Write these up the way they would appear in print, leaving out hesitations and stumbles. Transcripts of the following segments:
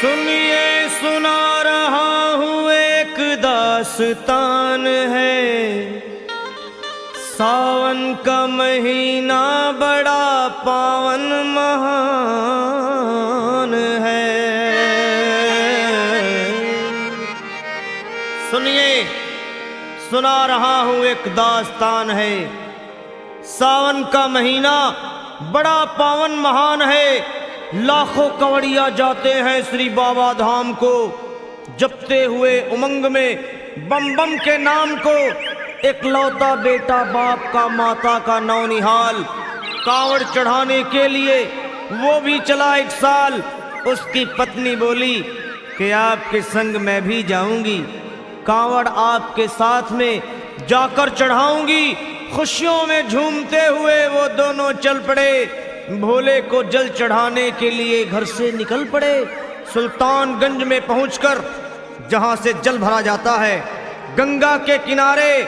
सुनिए सुना रहा हूँ एक दास्तान है। सावन का महीना बड़ा पावन महान है। सुनिए सुना रहा हूँ एक दास्तान है। सावन का महीना बड़ा पावन महान है। लाखों कवड़िया जाते हैं श्री बाबा धाम को, जपते हुए उमंग में बम बम के नाम को। एक लौता बेटा बाप का माता का नौनिहाल कांवड़ चढ़ाने के लिए वो भी चला एक साल। उसकी पत्नी बोली कि आपके संग मैं भी जाऊंगी, कांवड़ आपके साथ में जाकर चढ़ाऊंगी। खुशियों में झूमते हुए वो दोनों चल पड़े। भोले को जल चढ़ाने के लिए घर से निकल पड़े। सुल्तानगंज में पहुंचकर जहां से जल भरा जाता है, गंगा के किनारे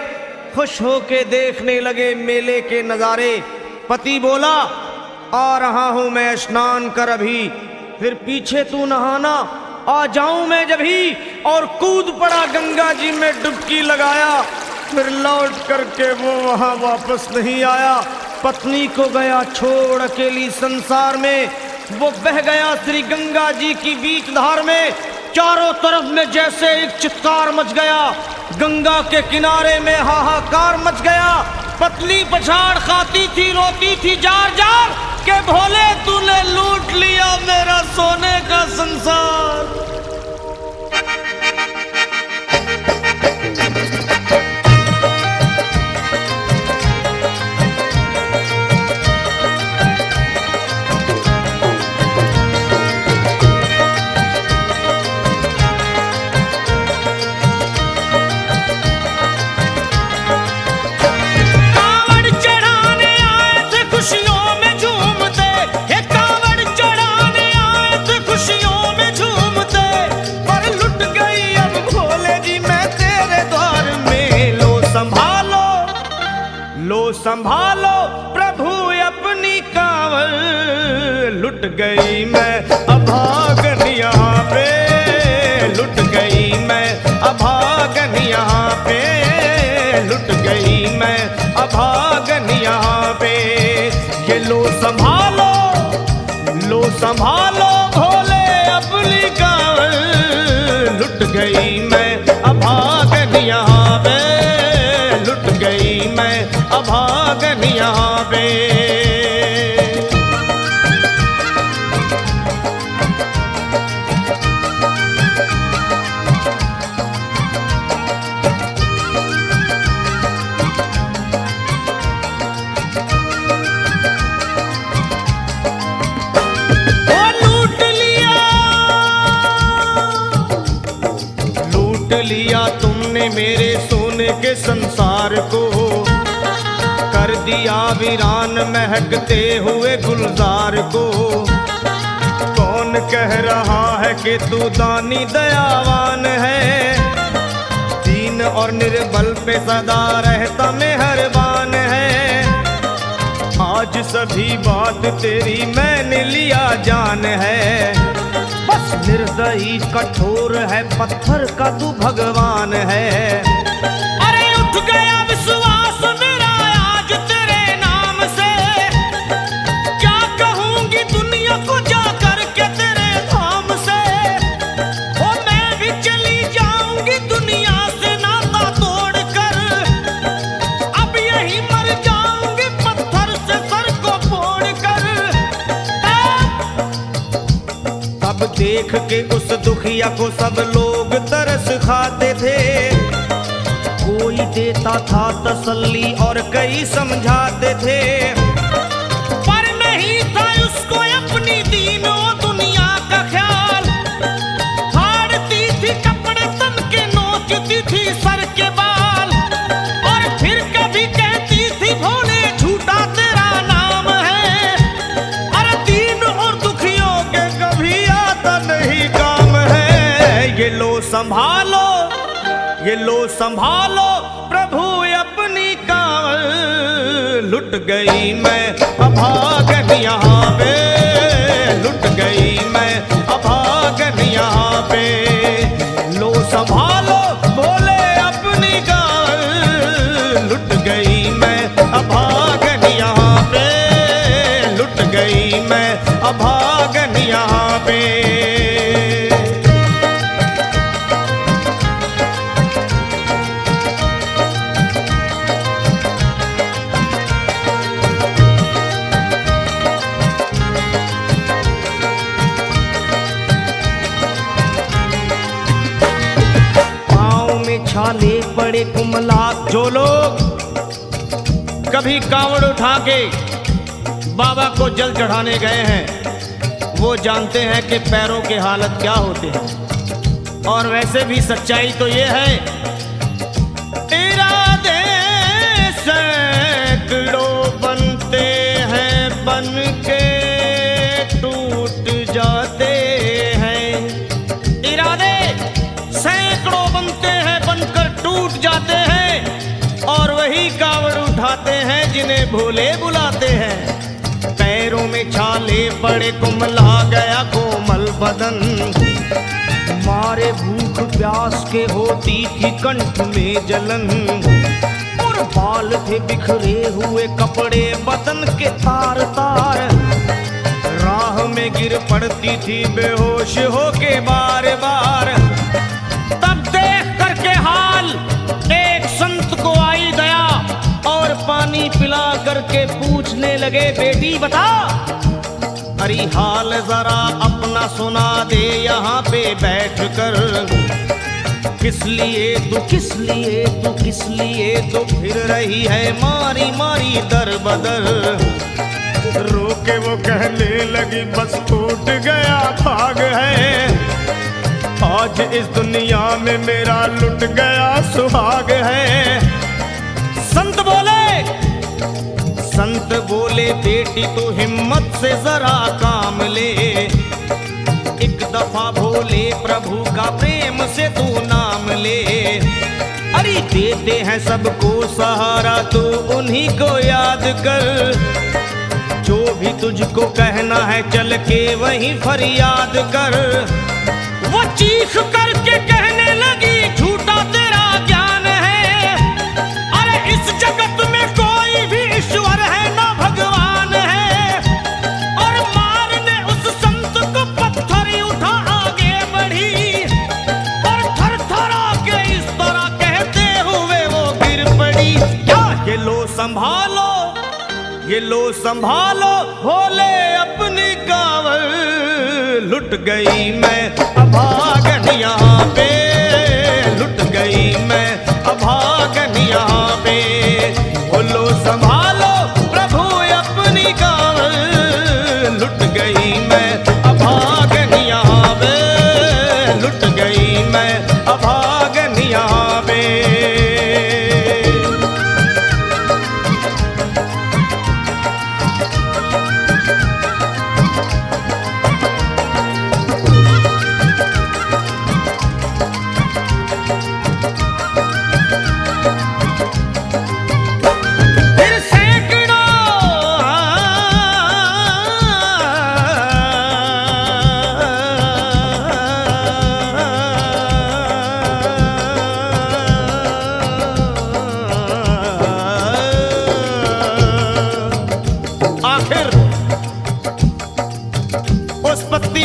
खुश होके देखने लगे मेले के नज़ारे। पति बोला आ रहा हूं मैं स्नान कर अभी, फिर पीछे तू नहाना आ जाऊं मैं जभी। और कूद पड़ा गंगा जी में डुबकी लगाया। फिर लौट करके वो वहां वापस नहीं आया। पत्नी को गया छोड़ अकेली संसार में। वो बह गया श्री गंगा जी की बीच धार में। चारों तरफ में जैसे एक चित्कार मच गया। गंगा के किनारे में हाहाकार मच गया। पत्नी पछाड़ खाती थी, रोती थी जार जार के भोले तूने लूट लिया मेरा सोने का संसार। संभालो प्रभु अपनी कांवड़, लुट गई मैं अभागन यहाँ पे। लुट गई मैं अभागन यहाँ पे। लुट गई मैं अभागन यहाँ पे। ये लो संभालो भोले अपनी कांवड़। लुट गई मैं अभागन यहाँ पे। लुट गई मैं अभागन यहाँ पे। लूट लिया तुमने मेरे सोने के संसार को। कर दिया वीरान महकते हुए गुलजार को। कौन कह रहा है कि तू दानी दयावान है। दीन और निर्बल पे सदा रहता मेहरबान है। आज सभी बात तेरी मैंने लिया जान है। बस निर्दयी कठोर है पत्थर का तू भगवान है। अरे उठ गया विश्वास मेरा आज तेरे नाम से। क्या कहूंगी दुनिया को जा करके तेरे धाम से। ओ मैं भी चली जाऊंगी दुनिया से नाता तोड़कर। अब यही मर जाऊंगी पत्थर से सर को फोड़कर। तब देख के उस दुखिया को सब लोग तरस खाते थे। कोई देता था तसल्ली और कई समझाते थे। पर नहीं था उसको अपनी दीनों दुनिया का ख्याल। फाड़ती थी कपड़े तन के, नोचती थी सर के बाल। और फिर कभी कहती थी भोले झूठा तेरा नाम है। अरे दीन और दुखियों के कभी आता नहीं काम है। ये लो संभालो प्रभु अपनी कांवड़। लुट गई मैं अभागन यहाँ पे। लुट गई मैं अभागन यहाँ मैं अभागन यहाँ पे। छाले पड़े कुमलात। जो लोग कभी कांवड़ उठा के बाबा को जल चढ़ाने गए हैं वो जानते हैं कि पैरों के हालत क्या होते हैं। और वैसे भी सच्चाई तो ये है, इरादे सैकड़ों बनते हैं बन के टूट जाते हैं। इरादे सैकड़ों बनते हैं बनकर टूट जाते हैं और वही कावड़ उठाते हैं जिन्हें भोले बुलाते हैं। पैरों में छाले पड़े कुमला गया कोमल बदन, मारे भूख प्यास के होती थी कंठ में जलन। और बाल थे बिखरे हुए कपड़े बदन के तार तार, राह में गिर पड़ती थी बेहोश होके बार बार। तब देख करके हाल एक संत को आई दया और पानी पिला करके पूछने लगे, बेटी बता अरे हाल जरा अपना सुना दे यहाँ पे बैठ कर। किस लिए तू किस लिए तू किस लिए तो फिर रही है मारी मारी दर बदर। रोके वो कहने लगी बस टूट गया भाग है, आज इस दुनिया में मेरा लुट गया सुहाग है। संत बोले बेटी तू हिम्मत से जरा काम ले, एक दफा भोले प्रभु का प्रेम से तू नाम ले। अरे देते हैं सबको सहारा तू उन्हीं को याद कर, जो भी तुझको कहना है चल के वहीं फरियाद कर। वो चीख करके कहने लगी झूठा तेरा ज्ञान है, अरे इस जगत में कोई भी ईश्वर है ना भगवान है। और मारने उस संत को पत्थर उठा आगे बढ़ी और थर थरा के इस तरह कहते हुए वो गिर पड़ी। क्या ये लो संभालो ये लो संभालो भोले अपनी कावड़, लुट गई मैं अभागन यहाँ पे, लुट गई मैं अभागन यहाँ पे। बोलो संभालो प्रभु अपनी कावड़, लुट गई मैं अभागन यहाँ पे, लुट गई मैं अभागन यहाँ पे।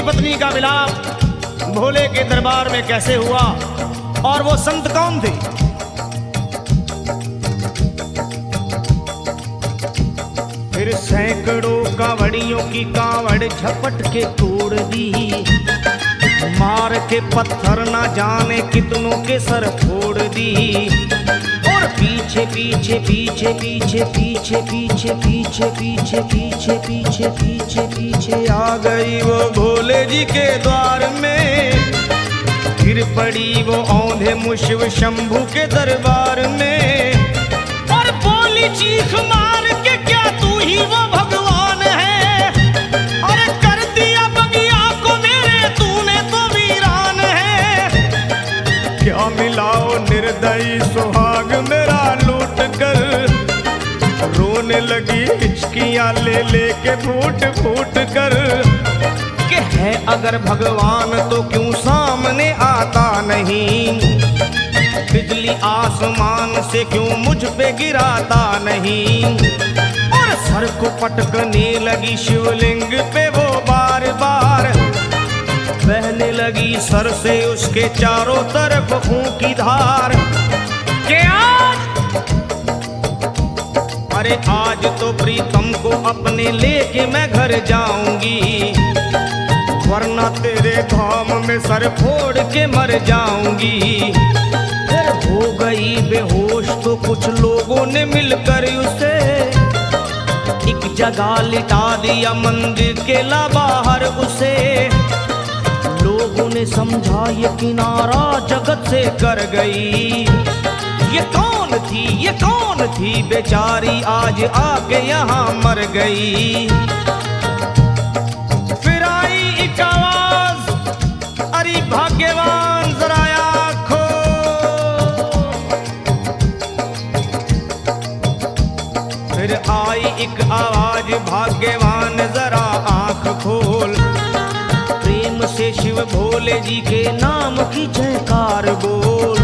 पत्नी का मिलाप भोले के दरबार में कैसे हुआ और वो संत कौन थे? फिर सैकड़ों कांवड़ियों की कांवड़ झपट के तोड़ दी, मार के पत्थर ना जाने कितनों के सर फोड़ दी। और पीछे पीछे पीछे पीछे पीछे पीछे पीछे पीछे पीछे पीछे पीछे पीछे आ गई वो भोले जी के द्वार में। गिर पड़ी वो औंधे मुशिव शंभू के दरबार में और बोली चीख मार के क्या तू ही वो भगवान है? अरे कर दिया बगिया को मेरे तूने तो वीरान है। क्या मिलाओ निर्दयी सुहाग मेरा लूट कर, रोने लगी हिचकियां ले लेके फूट फूट कर। कि है अगर भगवान तो क्यों सामने आता नहीं, बिजली आसमान से क्यों मुझ पे गिराता नहीं। और सर को पटकने लगी शिवलिंग पे वो बार बार, बहने लगी सर से उसके चारों तरफ खून की धार। के अरे आज तो प्रीतम को अपने लेके मैं घर जाऊंगी, वरना तेरे धाम में सर फोड़ के मर जाऊंगी। फिर हो गई बेहोश तो कुछ लोगों ने मिलकर उसे एक जगह लिटा दिया मंदिर के ला बाहर उसे। लोगों ने समझा ये किनारा जगत से कर गई, ये कौन थी बेचारी आज आके यहाँ मर गई। फिर आई एक आवाज, अरे भाग्यवान जरा आँखो, फिर आई एक आवाज, भाग्यवान जरा आँख खोल, प्रेम से शिव भोले जी के नाम की जयकार बोल।